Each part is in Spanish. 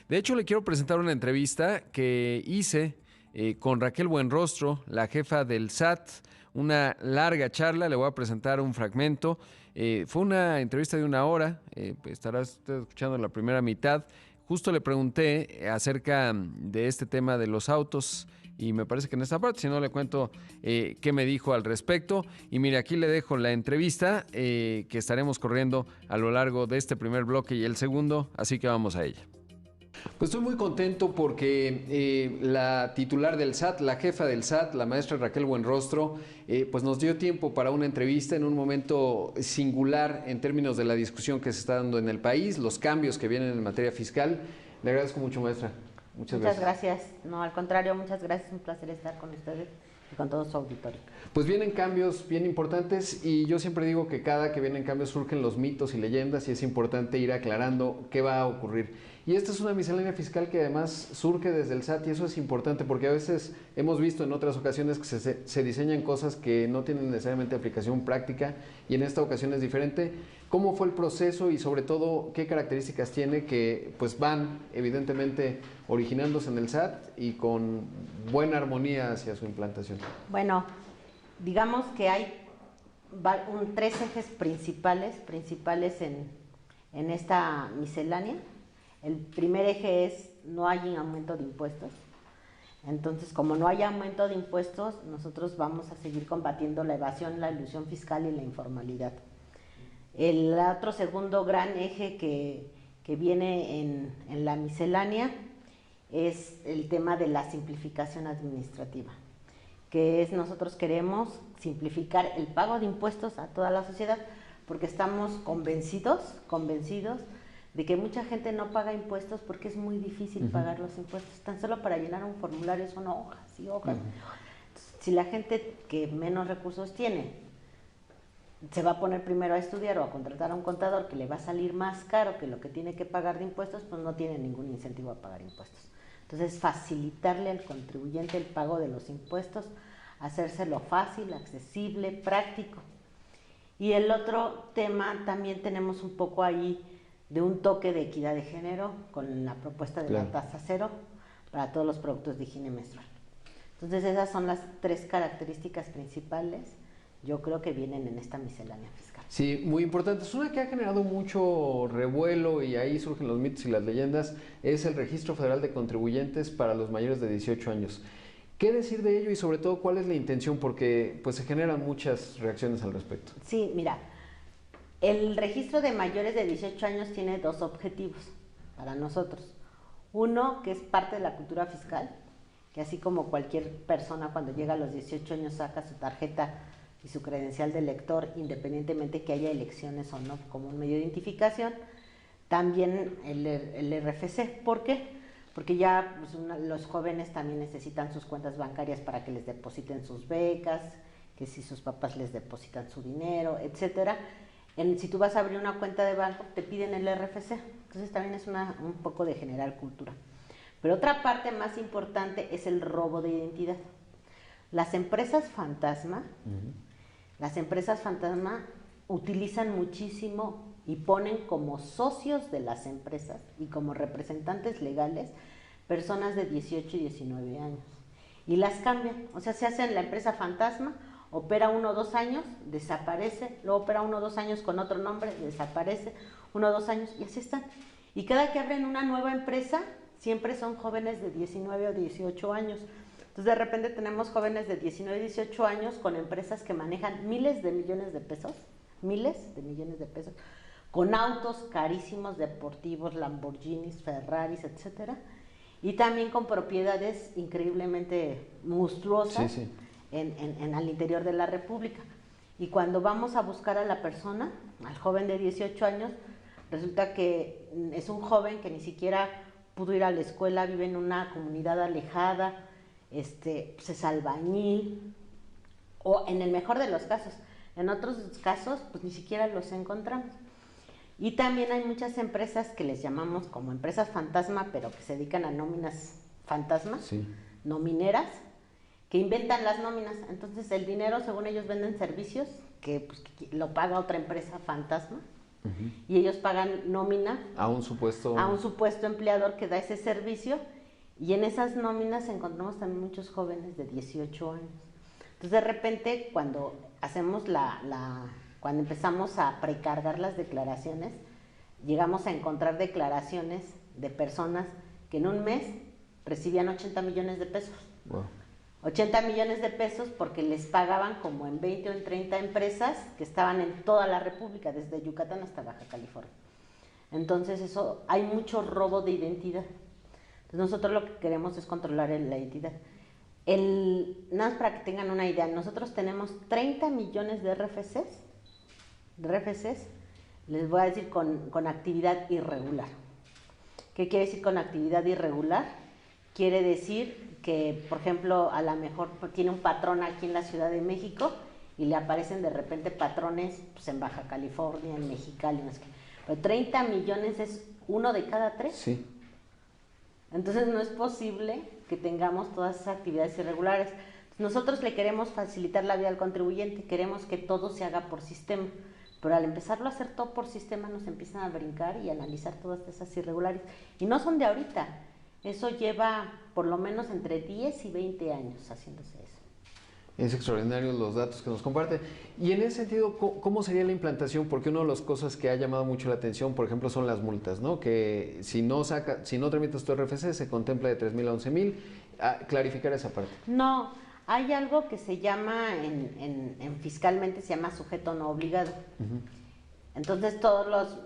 De hecho, le quiero presentar una entrevista que hice con Raquel Buenrostro, la jefa del SAT, una larga charla, le voy a presentar un fragmento. Fue una entrevista de 1 hora, estarás usted escuchando la primera mitad. Justo le pregunté acerca de este tema de los autos y me parece que en esta parte, si no le cuento qué me dijo al respecto. Y mire, aquí le dejo la entrevista que estaremos corriendo a lo largo de este primer bloque y el segundo, así que vamos a ella. Pues estoy muy contento porque la titular del SAT, la jefa del SAT, la maestra Raquel Buenrostro, pues nos dio tiempo para una entrevista en un momento singular en términos de la discusión que se está dando en el país, los cambios que vienen en materia fiscal. Le agradezco mucho, maestra. Muchas gracias. No, al contrario, muchas gracias. Un placer estar con ustedes y con todo su auditorio. Pues vienen cambios bien importantes y yo siempre digo que cada que vienen cambios surgen los mitos y leyendas y es importante ir aclarando qué va a ocurrir. Y esta es una miscelánea fiscal que además surge desde el SAT y eso es importante porque a veces hemos visto en otras ocasiones que se diseñan cosas que no tienen necesariamente aplicación práctica y en esta ocasión es diferente. ¿Cómo fue el proceso y sobre todo qué características tiene que pues van evidentemente originándose en el SAT y con buena armonía hacia su implantación? Bueno, digamos que hay 3 ejes principales en esta miscelánea. El primer eje es no hay aumento de impuestos. Entonces, como no hay aumento de impuestos, nosotros vamos a seguir combatiendo la evasión, la elusión fiscal y la informalidad. El otro segundo gran eje que viene en la miscelánea es el tema de la simplificación administrativa, que es nosotros queremos simplificar el pago de impuestos a toda la sociedad porque estamos convencidos de que mucha gente no paga impuestos porque es muy difícil pagar los impuestos. Tan solo para llenar un formulario son hojas y hojas. Si la gente que menos recursos tiene se va a poner primero a estudiar o a contratar a un contador que le va a salir más caro que lo que tiene que pagar de impuestos, pues no tiene ningún incentivo a pagar impuestos. Entonces, facilitarle al contribuyente el pago de los impuestos, hacérselo fácil, accesible, práctico. Y el otro tema, también tenemos un poco ahí de un toque de equidad de género con la propuesta de la tasa cero para todos los productos de higiene menstrual. Entonces esas son las 3 características principales, yo creo que vienen en esta miscelánea fiscal. Sí, muy importante. Es una que ha generado mucho revuelo y ahí surgen los mitos y las leyendas, es el Registro Federal de Contribuyentes para los mayores de 18 años. ¿Qué decir de ello y sobre todo cuál es la intención? Porque pues se generan muchas reacciones al respecto. Sí, mira, el registro de mayores de 18 años tiene 2 objetivos para nosotros. Uno, que es parte de la cultura fiscal, que así como cualquier persona cuando llega a los 18 años saca su tarjeta y su credencial de lector, independientemente que haya elecciones o no, como un medio de identificación, también el RFC. ¿Por qué? Porque ya pues, los jóvenes también necesitan sus cuentas bancarias para que les depositen sus becas, que si sus papás les depositan su dinero, etcétera. Si tú vas a abrir una cuenta de banco, te piden el RFC. Entonces también es un poco de generar cultura. Pero otra parte más importante es el robo de identidad. Las empresas fantasma, utilizan muchísimo y ponen como socios de las empresas y como representantes legales personas de 18 y 19 años. Y las cambian, o sea, se hacen la empresa fantasma, opera 1 o 2 años, desaparece, luego opera 1 o 2 años con otro nombre, desaparece, 1 o 2 años y así están. Y cada que abren una nueva empresa, siempre son jóvenes de 19 o 18 años. Entonces de repente tenemos jóvenes de 19 y 18 años con empresas que manejan miles de millones de pesos, con autos carísimos, deportivos, Lamborghinis, Ferraris, etcétera, y también con propiedades increíblemente monstruosas al interior de la República. Y cuando vamos a buscar a la persona, al joven de 18 años, resulta que es un joven que ni siquiera pudo ir a la escuela, vive en una comunidad alejada, pues es albañil, o en el mejor de los casos. En otros casos, pues ni siquiera los encontramos. Y también hay muchas empresas que les llamamos como empresas fantasma, pero que se dedican a nóminas fantasmas, nomineras, que inventan las nóminas. Entonces el dinero, según ellos, venden servicios que, pues, que lo paga otra empresa fantasma, y ellos pagan nómina a un supuesto empleador que da ese servicio, y en esas nóminas encontramos también muchos jóvenes de 18 años. Entonces de repente cuando hacemos cuando empezamos a precargar las declaraciones, llegamos a encontrar declaraciones de personas que en un mes recibían 80 millones de pesos. Wow. 80 millones de pesos porque les pagaban como en 20 o en 30 empresas que estaban en toda la República, desde Yucatán hasta Baja California. Entonces eso, hay mucho robo de identidad. Entonces nosotros lo que queremos es controlar la identidad. Nada más para que tengan una idea, nosotros tenemos 30 millones de RFCs, les voy a decir con actividad irregular. ¿Qué quiere decir con actividad irregular? Quiere decir que, por ejemplo, a lo mejor tiene un patrón aquí en la Ciudad de México y le aparecen de repente patrones pues, en Baja California, en Mexicali, no sé qué. Pero 30 millones es 1 de cada 3. Sí. Entonces no es posible que tengamos todas esas actividades irregulares. Nosotros le queremos facilitar la vida al contribuyente, queremos que todo se haga por sistema, pero al empezarlo a hacer todo por sistema nos empiezan a brincar y a analizar todas esas irregulares. Y no son de ahorita, eso lleva por lo menos entre 10 y 20 años haciéndose eso. Es extraordinario los datos que nos comparte. Y en ese sentido, ¿cómo sería la implantación? Porque una de las cosas que ha llamado mucho la atención, por ejemplo, son las multas, ¿no? Que si no tramitas tu RFC, se contempla de 3,000 a 11,000. Clarificar esa parte. No, hay algo que se llama, fiscalmente se llama sujeto no obligado. Entonces,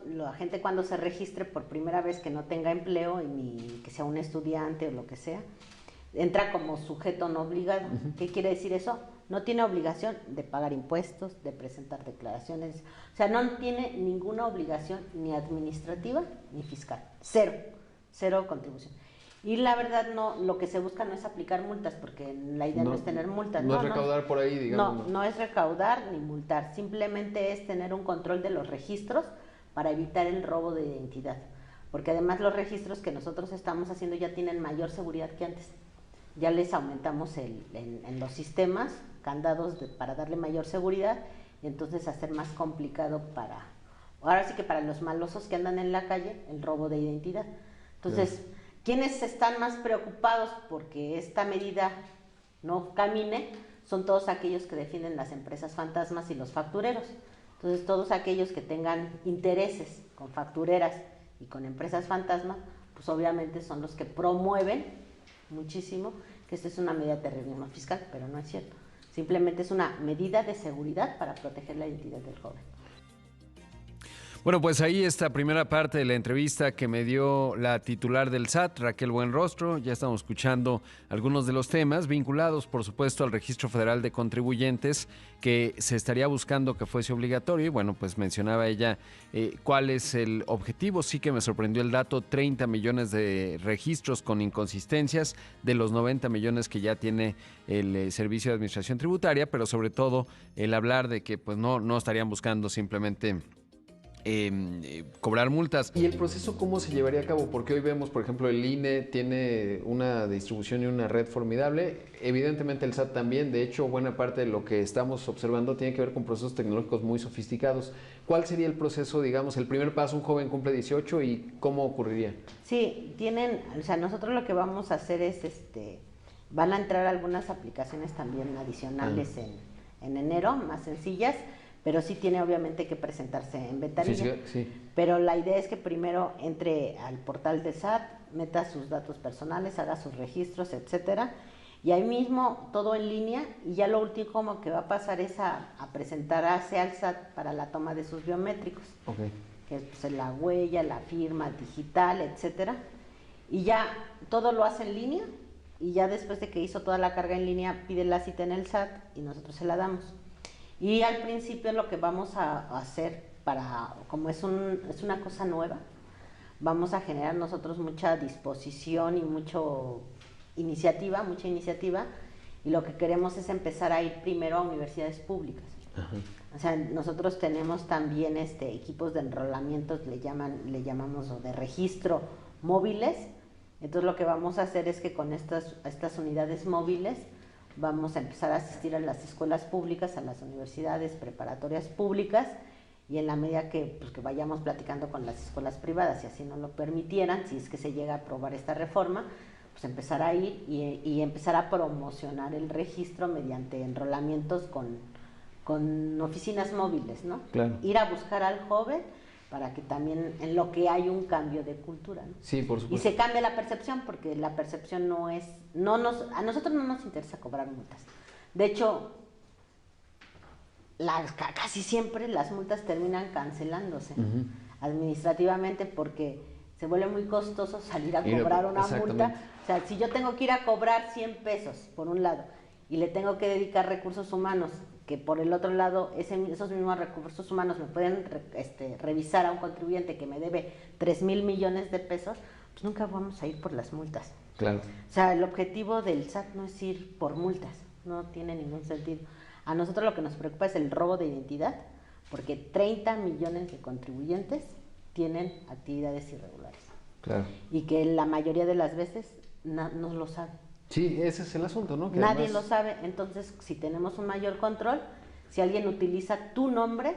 la gente cuando se registre por primera vez que no tenga empleo, y ni que sea un estudiante o lo que sea, entra como sujeto no obligado. ¿Qué quiere decir eso? No tiene obligación de pagar impuestos, de presentar declaraciones, o sea, no tiene ninguna obligación ni administrativa ni fiscal, cero contribución. Y la verdad lo que se busca no es aplicar multas, porque la idea no es tener multas. No es recaudar por ahí, digamos. No es recaudar ni multar, simplemente es tener un control de los registros para evitar el robo de identidad, porque además los registros que nosotros estamos haciendo ya tienen mayor seguridad que antes. Ya les aumentamos en los sistemas candados para darle mayor seguridad, y entonces hacer más complicado ahora sí que para los malosos que andan en la calle, el robo de identidad. Entonces, ¿quiénes están más preocupados porque esta medida no camine? Son todos aquellos que defienden las empresas fantasmas y los factureros. Entonces, todos aquellos que tengan intereses con factureras y con empresas fantasmas, pues obviamente son los que promueven muchísimo que esta es una medida de terrorismo fiscal, pero no es cierto. Simplemente es una medida de seguridad para proteger la identidad del joven. Bueno, pues ahí esta primera parte de la entrevista que me dio la titular del SAT, Raquel Buenrostro. Ya estamos escuchando algunos de los temas vinculados, por supuesto, al Registro Federal de Contribuyentes, que se estaría buscando que fuese obligatorio. Y bueno, pues mencionaba ella cuál es el objetivo. Sí que me sorprendió el dato, 30 millones de registros con inconsistencias de los 90 millones que ya tiene el Servicio de Administración Tributaria, pero sobre todo el hablar de que pues no estarían buscando simplemente cobrar multas. ¿Y el proceso cómo se llevaría a cabo? Porque hoy vemos, por ejemplo, el INE tiene una distribución y una red formidable, evidentemente el SAT también. De hecho, buena parte de lo que estamos observando tiene que ver con procesos tecnológicos muy sofisticados. ¿Cuál sería el proceso, digamos, el primer paso? Un joven cumple 18 y ¿cómo ocurriría? Sí, nosotros lo que vamos a hacer es, van a entrar algunas aplicaciones también adicionales en enero, más sencillas, pero sí tiene obviamente que presentarse en ventanilla. Sí. Pero la idea es que primero entre al portal de SAT, meta sus datos personales, haga sus registros, etcétera, y ahí mismo todo en línea, y ya lo último que va a pasar es a presentarse al SAT para la toma de sus biométricos, que es pues, la huella, la firma digital, etcétera, y ya todo lo hace en línea, y ya después de que hizo toda la carga en línea, pide la cita en el SAT y nosotros se la damos. Y al principio lo que vamos a hacer, como es una cosa nueva, vamos a generar nosotros mucha disposición y mucha iniciativa, y lo que queremos es empezar a ir primero a universidades públicas. O sea, nosotros tenemos también equipos de enrolamiento, le llamamos, o de registro móviles. Entonces lo que vamos a hacer es que con estas unidades móviles vamos a empezar a asistir a las escuelas públicas, a las universidades preparatorias públicas, y en la medida que, pues, que vayamos platicando con las escuelas privadas, si así nos lo permitieran, si es que se llega a aprobar esta reforma, pues empezar a ir y empezar a promocionar el registro mediante enrolamientos con oficinas móviles, ¿no? Claro. Ir a buscar al joven para que también en lo que hay un cambio de cultura, ¿no? Sí, por supuesto. Y se cambia la percepción, porque la percepción no es, a nosotros no nos interesa cobrar multas. De hecho, casi siempre las multas terminan cancelándose administrativamente, porque se vuelve muy costoso salir a cobrar una multa. O sea, si yo tengo que ir a cobrar 100 pesos por un lado y le tengo que dedicar recursos humanos, que por el otro lado esos mismos recursos humanos me pueden revisar a un contribuyente que me debe 3,000 millones de pesos, pues nunca vamos a ir por las multas. Claro. O sea, el objetivo del SAT no es ir por multas, no tiene ningún sentido. A nosotros lo que nos preocupa es el robo de identidad, porque 30 millones de contribuyentes tienen actividades irregulares. Claro. Y que la mayoría de las veces no lo saben. Sí, ese es el asunto, ¿no? Que Nadie además... lo sabe. Entonces, si tenemos un mayor control, si alguien utiliza tu nombre,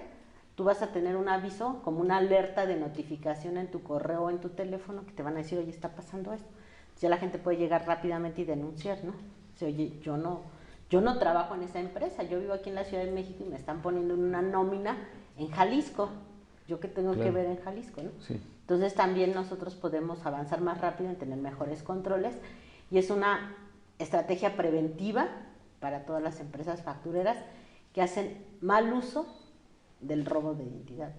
tú vas a tener un aviso, como una alerta de notificación en tu correo o en tu teléfono, que te van a decir, oye, está pasando esto. Entonces, ya la gente puede llegar rápidamente y denunciar, ¿no? Dice, oye, yo no trabajo en esa empresa, yo vivo aquí en la Ciudad de México y me están poniendo una nómina en Jalisco. ¿Yo qué tengo que ver en Jalisco, no? Sí. Entonces también nosotros podemos avanzar más rápido en tener mejores controles, y es una estrategia preventiva para todas las empresas factureras que hacen mal uso del robo de identidad.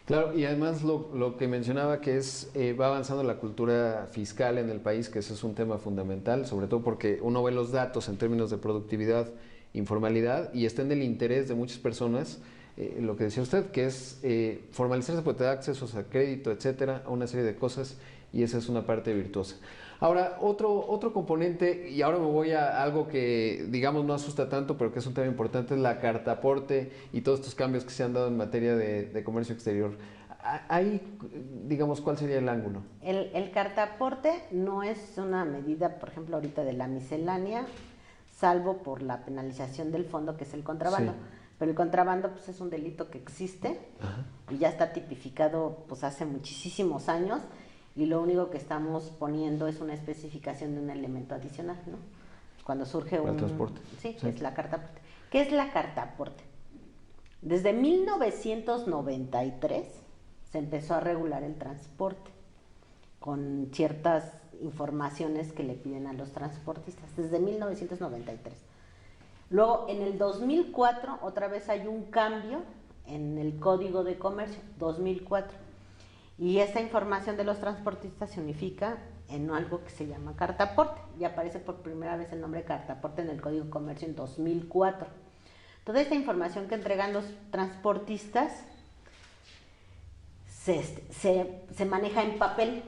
Claro, y además lo que mencionaba que es va avanzando la cultura fiscal en el país, que ese es un tema fundamental, sobre todo porque uno ve los datos en términos de productividad, informalidad, y está en el interés de muchas personas, lo que decía usted, que es formalizarse, porque te da accesos a crédito, etcétera, a una serie de cosas, y esa es una parte virtuosa. Ahora, otro componente, y ahora me voy a algo que, digamos, no asusta tanto, pero que es un tema importante, es la carta aporte y todos estos cambios que se han dado en materia de comercio exterior. Ahí, digamos, ¿cuál sería el ángulo? El cartaporte no es una medida, por ejemplo, ahorita de la miscelánea, salvo por la penalización del fondo, que es el contrabando. Sí. Pero el contrabando, pues, es un delito que existe. Ajá. Y ya está tipificado, pues, hace muchísimos años, y lo único que estamos poniendo es una especificación de un elemento adicional, ¿no? Cuando surge el transporte. Sí, que es la carta aporte. ¿Qué es la carta aporte? Desde 1993 se empezó a regular el transporte con ciertas informaciones que le piden a los transportistas, desde 1993. Luego, en el 2004, otra vez hay un cambio en el Código de Comercio, 2004. Y esta información de los transportistas se unifica en algo que se llama cartaporte, y aparece por primera vez el nombre cartaporte en el Código de Comercio en 2004. Toda esta información que entregan los transportistas se maneja en papel.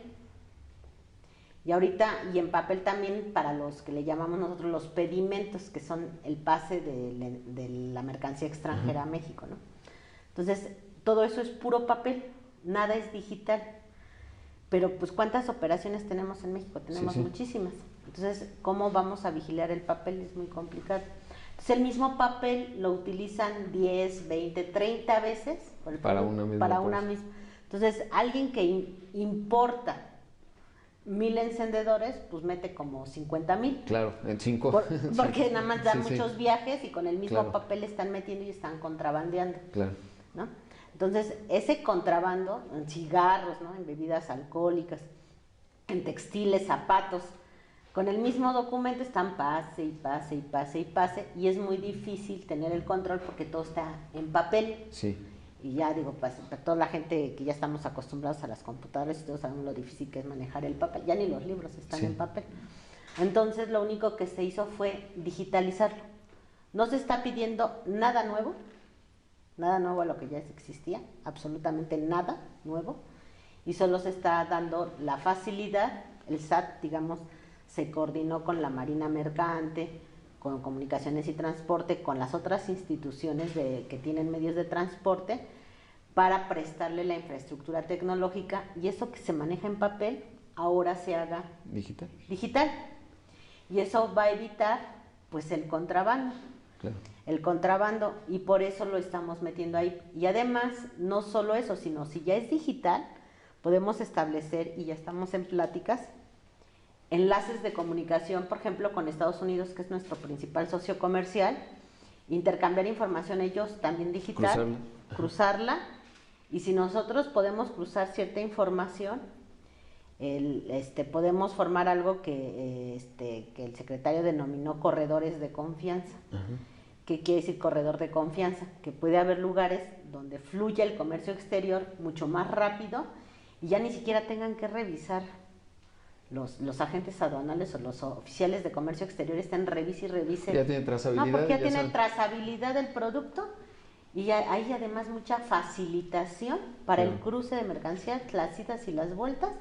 Y ahorita, y en papel también para los que le llamamos nosotros los pedimentos, que son el pase de la mercancía extranjera a México, ¿no? Entonces, todo eso es puro papel. Nada es digital, pero pues ¿cuántas operaciones tenemos en México? Tenemos muchísimas. Entonces, ¿cómo vamos a vigilar el papel? Es muy complicado. Entonces, el mismo papel lo utilizan 10, 20, 30 veces para una misma. Entonces, alguien que importa 1,000 encendedores, pues mete como 50,000. Claro, en 5. Porque nada más dan muchos viajes y con el mismo papel están metiendo y están contrabandeando. Claro. ¿No? Entonces, ese contrabando en cigarros, ¿no? En bebidas alcohólicas, en textiles, zapatos, con el mismo documento están pase y pase y pase y pase, y es muy difícil tener el control porque todo está en papel. Sí. Y ya digo, pues, para toda la gente que ya estamos acostumbrados a las computadoras y todos sabemos lo difícil que es manejar el papel, ya ni los libros están en papel. Entonces, lo único que se hizo fue digitalizarlo. No se está pidiendo nada nuevo a lo que ya existía, absolutamente nada nuevo, y solo se está dando la facilidad. El SAT, digamos, se coordinó con la Marina Mercante, con Comunicaciones y Transporte, con las otras instituciones que tienen medios de transporte, para prestarle la infraestructura tecnológica, y eso que se maneja en papel, ahora se haga digital. Y eso va a evitar, pues, el contrabando. Claro. el contrabando, y por eso lo estamos metiendo ahí. Y además, no solo eso, sino si ya es digital, podemos establecer, y ya estamos en pláticas, enlaces de comunicación, por ejemplo, con Estados Unidos, que es nuestro principal socio comercial, intercambiar información ellos también digital, cruzarla, y si nosotros podemos cruzar cierta información, podemos formar algo que el secretario denominó corredores de confianza. ¿Qué quiere decir corredor de confianza? Que puede haber lugares donde fluya el comercio exterior mucho más rápido y ya ni siquiera tengan que revisar los agentes aduanales o los oficiales de comercio exterior, estén revise y revise. Ya tienen trazabilidad. No, porque ya tienen trazabilidad del producto y hay además mucha facilitación para el cruce de mercancías, las idas y las vueltas,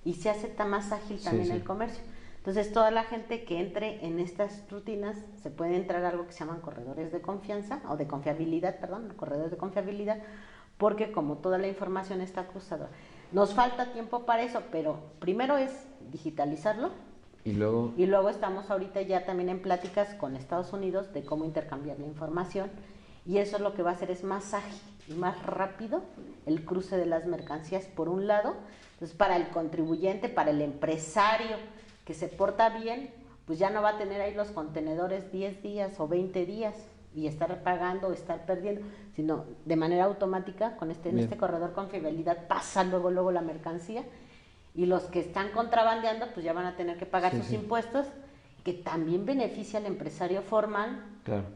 y se hace más ágil también el comercio. Entonces, toda la gente que entre en estas rutinas se puede entrar a algo que se llaman corredores de confianza, o de confiabilidad, perdón, corredores de confiabilidad, porque como toda la información está cruzada. Nos falta tiempo para eso, pero primero es digitalizarlo. Y luego estamos ahorita ya también en pláticas con Estados Unidos de cómo intercambiar la información, y eso lo que va a hacer es más ágil y más rápido el cruce de las mercancías por un lado. Entonces, para el contribuyente, para el empresario que se porta bien, pues ya no va a tener ahí los contenedores 10 días o 20 días y estar pagando o estar perdiendo, sino de manera automática con en este corredor con fiabilidad pasa luego la mercancía, y los que están contrabandeando pues ya van a tener que pagar sus impuestos, que también beneficia al empresario formal,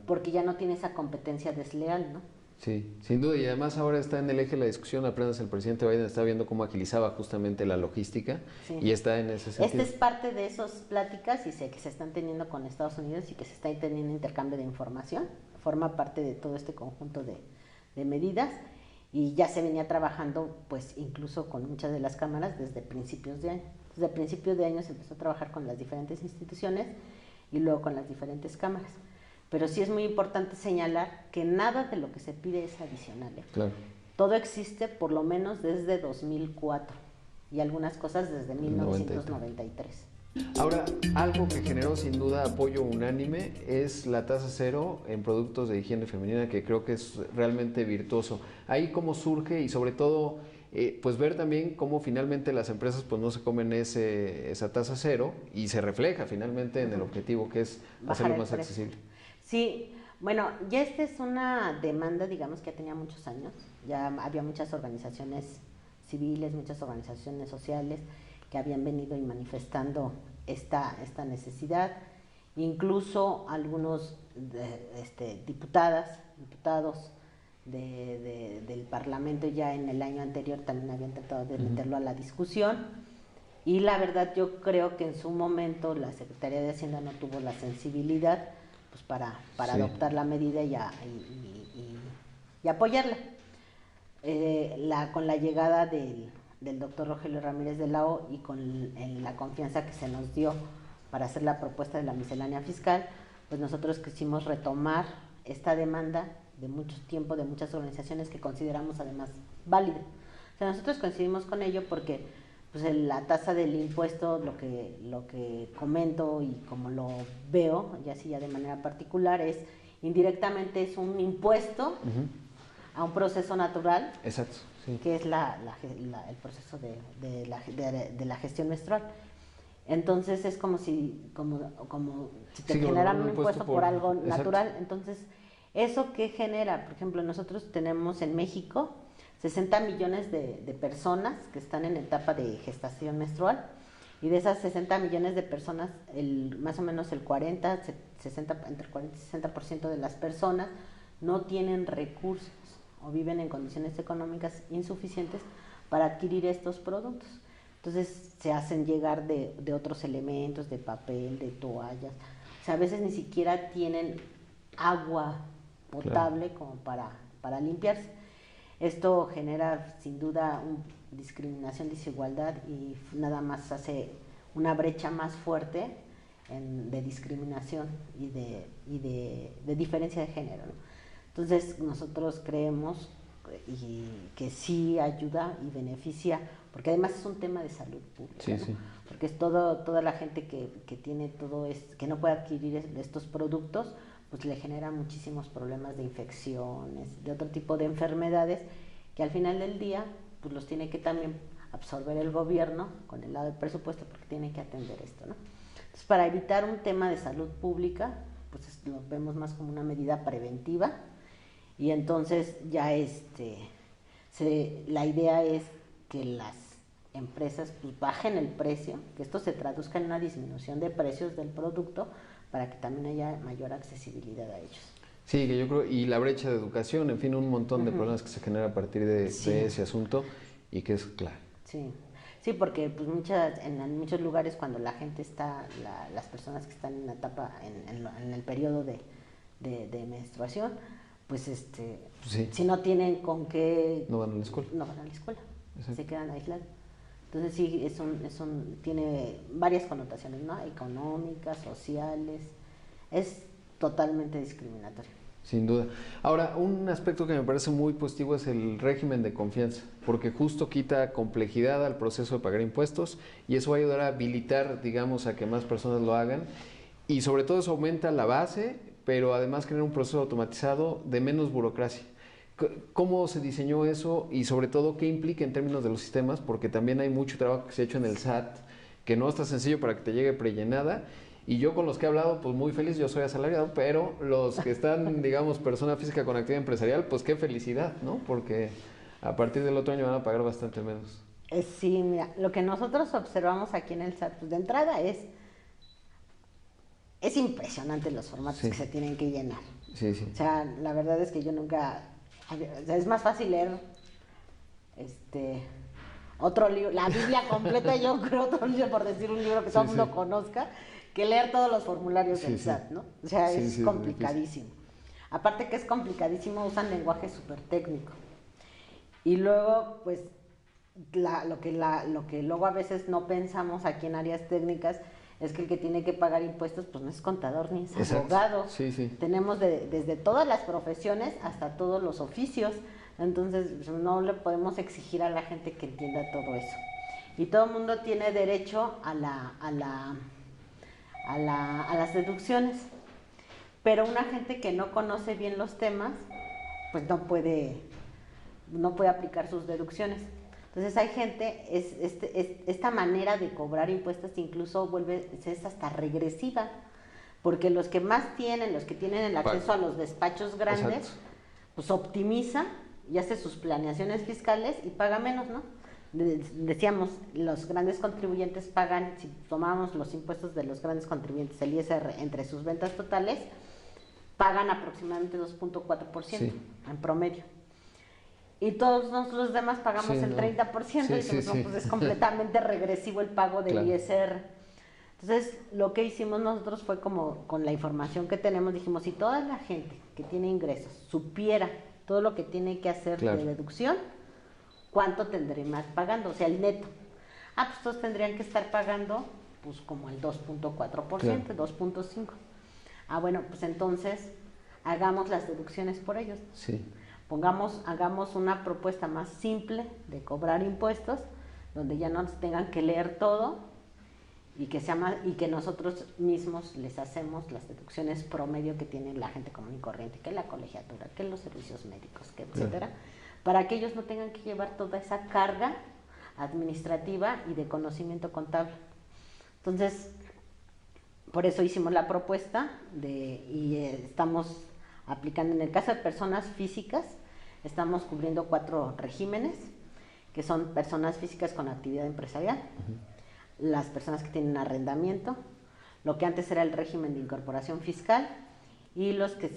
porque ya no tiene esa competencia desleal, ¿no? Sí, sin duda, y además ahora está en el eje de la discusión, apenas el presidente Biden está viendo cómo agilizaba justamente la logística, y está en ese sentido. Esta es parte de esas pláticas, y sé que se están teniendo con Estados Unidos y que se está teniendo intercambio de información, forma parte de todo este conjunto de medidas, y ya se venía trabajando pues incluso con muchas de las cámaras desde principios de año. Desde principios de año se empezó a trabajar con las diferentes instituciones y luego con las diferentes cámaras. Pero sí es muy importante señalar que nada de lo que se pide es adicional, ¿eh? Claro. Todo existe por lo menos desde 2004 y algunas cosas desde 1993. Ahora, algo que generó sin duda apoyo unánime es la tasa cero en productos de higiene femenina, que creo que es realmente virtuoso. Ahí cómo surge, y sobre todo pues ver también cómo finalmente las empresas pues no se comen esa tasa cero, y se refleja finalmente en el objetivo, que es hacerlo más accesible. Sí, bueno, ya esta es una demanda, digamos, que ya tenía muchos años. Ya había muchas organizaciones civiles, muchas organizaciones sociales que habían venido y manifestando esta necesidad. Incluso algunos diputados del Parlamento ya en el año anterior también habían tratado de meterlo a la discusión. Y la verdad, yo creo que en su momento la Secretaría de Hacienda no tuvo la sensibilidad pues para adoptar la medida y apoyarla. Con la llegada del doctor Rogelio Ramírez de la O, y con la confianza que se nos dio para hacer la propuesta de la miscelánea fiscal, pues nosotros quisimos retomar esta demanda de mucho tiempo, de muchas organizaciones que consideramos además válida. O sea, nosotros coincidimos con ello porque pues la tasa del impuesto, lo que comento y como lo veo, ya sí ya de manera particular, es indirectamente es un impuesto a un proceso natural. Exacto, sí. Que es el proceso de la gestión menstrual. Entonces es como si te generan un impuesto por algo natural. Entonces, ¿eso qué genera? Por ejemplo, nosotros tenemos en México 60 millones de personas que están en etapa de gestación menstrual, y de esas 60 millones de personas, más o menos entre 40 y 60% de las personas no tienen recursos o viven en condiciones económicas insuficientes para adquirir estos productos. Entonces se hacen llegar de otros elementos, de papel, de toallas. O sea, a veces ni siquiera tienen agua potable como para limpiarse. Esto genera sin duda discriminación, desigualdad, y nada más hace una brecha más fuerte de discriminación y de diferencia de género, ¿no? Entonces nosotros creemos que sí ayuda y beneficia, porque además es un tema de salud pública, sí, ¿no? Sí. Porque es toda la gente que tiene que no puede adquirir estos productos, pues le genera muchísimos problemas de infecciones, de otro tipo de enfermedades, que al final del día, pues los tiene que también absorber el gobierno con el lado del presupuesto, porque tiene que atender esto, ¿no? Entonces, para evitar un tema de salud pública, pues lo vemos más como una medida preventiva, y entonces ya la idea es que las empresas pues bajen el precio, que esto se traduzca en una disminución de precios del producto para que también haya mayor accesibilidad a ellos. Sí, que yo creo, y la brecha de educación, en fin, un montón de problemas que se generan a partir de ese asunto y que es claro. Sí, porque pues en muchos lugares cuando la gente está, las personas que están en la etapa, en el periodo de menstruación, pues si no tienen con qué... No van a la escuela. No van a la escuela, se quedan aislados. Entonces sí, tiene varias connotaciones, ¿no? Económicas, sociales, es totalmente discriminatorio. Sin duda. Ahora, un aspecto que me parece muy positivo es el régimen de confianza, porque justo quita complejidad al proceso de pagar impuestos y eso va a ayudar a habilitar, digamos, a que más personas lo hagan y sobre todo eso aumenta la base, pero además genera un proceso automatizado de menos burocracia. ¿Cómo se diseñó eso y sobre todo qué implica en términos de los sistemas? Porque también hay mucho trabajo que se ha hecho en el SAT, que no está sencillo para que te llegue prellenada. Y yo con los que he hablado, pues muy feliz, yo soy asalariado, pero los que están, digamos, persona física con actividad empresarial, pues qué felicidad, ¿no? Porque a partir del otro año van a pagar bastante menos. Sí, mira, lo que nosotros observamos aquí en el SAT, pues de entrada es impresionante los formatos que se tienen que llenar. Sí, sí. O sea, la verdad es que yo nunca... O sea, es más fácil leer otro libro, la Biblia completa, yo creo, otro libro, por decir un libro que todo el mundo conozca, que leer todos los formularios del SAT, ¿no? O sea, es complicadísimo. Aparte que es complicadísimo, usan lenguaje súper técnico. Y luego, pues, lo que luego a veces no pensamos aquí en áreas técnicas es que el que tiene que pagar impuestos, pues no es contador ni es abogado. Tenemos desde todas las profesiones hasta todos los oficios. Entonces, no le podemos exigir a la gente que entienda todo eso. Y todo el mundo tiene derecho a las deducciones, pero una gente que no conoce bien los temas, pues no puede aplicar sus deducciones. Entonces hay gente, esta manera de cobrar impuestos incluso es hasta regresiva, porque los que más tienen, los que tienen el acceso a los despachos grandes, pues optimiza y hace sus planeaciones fiscales y paga menos, ¿no? Decíamos, los grandes contribuyentes pagan, si tomamos los impuestos de los grandes contribuyentes, el ISR, entre sus ventas totales, pagan aproximadamente 2.4% en promedio. Y todos los demás pagamos el 30%, y pues es completamente regresivo el pago del ISR. Entonces, lo que hicimos nosotros fue como, con la información que tenemos, dijimos, si toda la gente que tiene ingresos supiera todo lo que tiene que hacer de deducción, ¿cuánto tendría más pagando? O sea, el neto. Pues todos tendrían que estar pagando, pues como el 2.4%, 2.5%. Bueno, pues entonces, hagamos las deducciones por ellos. Hagamos una propuesta más simple de cobrar impuestos, donde ya no tengan que leer todo y que nosotros mismos les hacemos las deducciones promedio que tiene la gente común y corriente, que la colegiatura, que los servicios médicos, que etcétera, para que ellos no tengan que llevar toda esa carga administrativa y de conocimiento contable. Entonces, por eso hicimos la propuesta y estamos aplicando, en el caso de personas físicas, estamos cubriendo 4 regímenes, que son personas físicas con actividad empresarial, las personas que tienen arrendamiento, lo que antes era el régimen de incorporación fiscal, y los que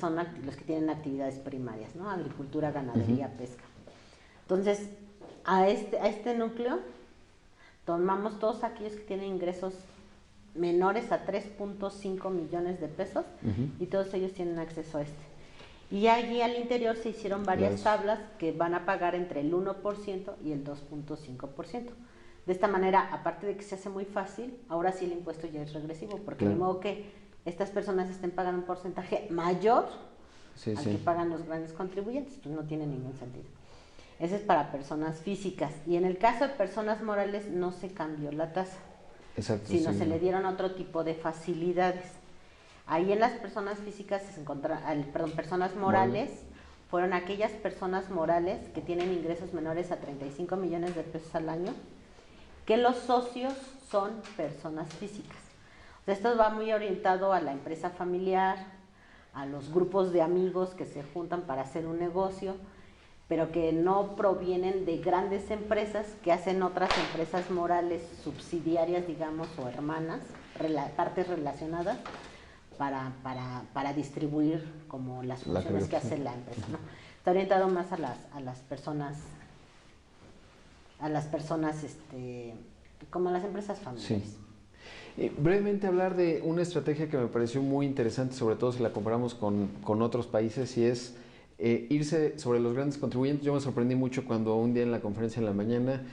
tienen actividades primarias, ¿no? Agricultura, ganadería, pesca. Entonces, a este núcleo tomamos todos aquellos que tienen ingresos menores a 3.5 millones de pesos, y todos ellos tienen acceso a Y allí al interior se hicieron varias tablas que van a pagar entre el 1% y el 2.5%. De esta manera, aparte de que se hace muy fácil, ahora sí el impuesto ya es regresivo, porque de modo que estas personas estén pagando un porcentaje mayor al que pagan los grandes contribuyentes, pues no tiene ningún sentido. Ese es para personas físicas. Y en el caso de personas morales no se cambió la tasa, sino se le dieron otro tipo de facilidades. Ahí en las personas físicas se personas morales, fueron aquellas personas morales que tienen ingresos menores a 35 millones de pesos al año, que los socios son personas físicas. O sea, esto va muy orientado a la empresa familiar, a los grupos de amigos que se juntan para hacer un negocio, pero que no provienen de grandes empresas que hacen otras empresas morales subsidiarias, digamos, o hermanas, partes relacionadas, para distribuir como las funciones que hace la empresa, ¿no? Está orientado más a las personas, como a las empresas familiares. Sí. Brevemente hablar de una estrategia que me pareció muy interesante, sobre todo si la comparamos con otros países, y es irse sobre los grandes contribuyentes. Yo me sorprendí mucho cuando un día en la conferencia en la mañana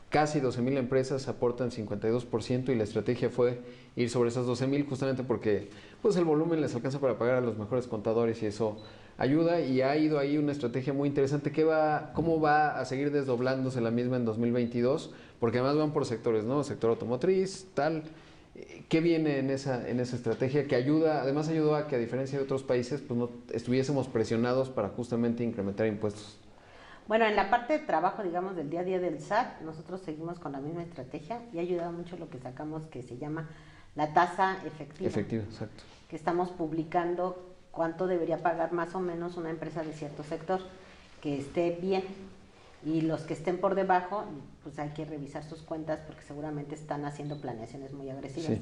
casi 12,000 empresas aportan 52% y la estrategia fue ir sobre esas 12,000 justamente porque pues el volumen les alcanza para pagar a los mejores contadores y eso ayuda, y ha ido ahí una estrategia muy interesante. ¿Cómo va a seguir desdoblándose la misma en 2022? Porque además van por sectores, ¿no? Sector automotriz, tal. ¿Qué viene en esa estrategia que además ayudó a que, a diferencia de otros países, pues no estuviésemos presionados para justamente incrementar impuestos? Bueno, en la parte de trabajo, digamos, del día a día del SAT, nosotros seguimos con la misma estrategia y ha ayudado mucho lo que sacamos que se llama la tasa efectiva. Efectiva, exacto. Que estamos publicando cuánto debería pagar más o menos una empresa de cierto sector, que esté bien. Y los que estén por debajo, pues hay que revisar sus cuentas porque seguramente están haciendo planeaciones muy agresivas. Sí.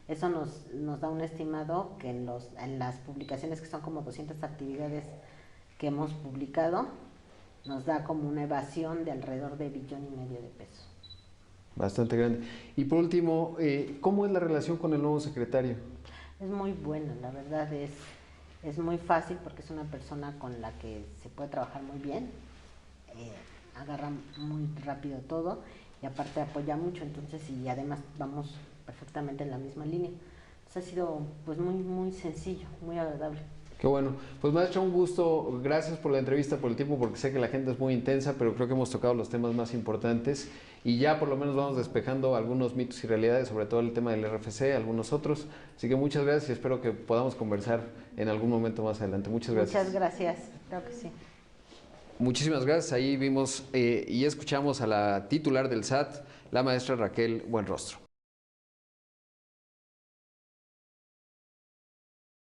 Eso nos da un estimado que en las publicaciones, que son como 200 actividades que hemos publicado, nos da como una evasión de alrededor de 1,5 billones de pesos. Bastante grande. Y por último, ¿cómo es la relación con el nuevo secretario? Es muy buena, la verdad es muy fácil porque es una persona con la que se puede trabajar muy bien, agarra muy rápido todo y aparte apoya mucho, entonces, y además vamos perfectamente en la misma línea. Entonces ha sido pues muy, muy sencillo, muy agradable. Qué bueno. Pues maestra, un gusto. Gracias por la entrevista, por el tiempo, porque sé que la gente es muy intensa, pero creo que hemos tocado los temas más importantes y ya por lo menos vamos despejando algunos mitos y realidades, sobre todo el tema del RFC, algunos otros. Así que muchas gracias y espero que podamos conversar en algún momento más adelante. Muchas gracias. Muchas gracias. Creo que sí. Muchísimas gracias. Ahí vimos y escuchamos a la titular del SAT, la maestra Raquel Buenrostro.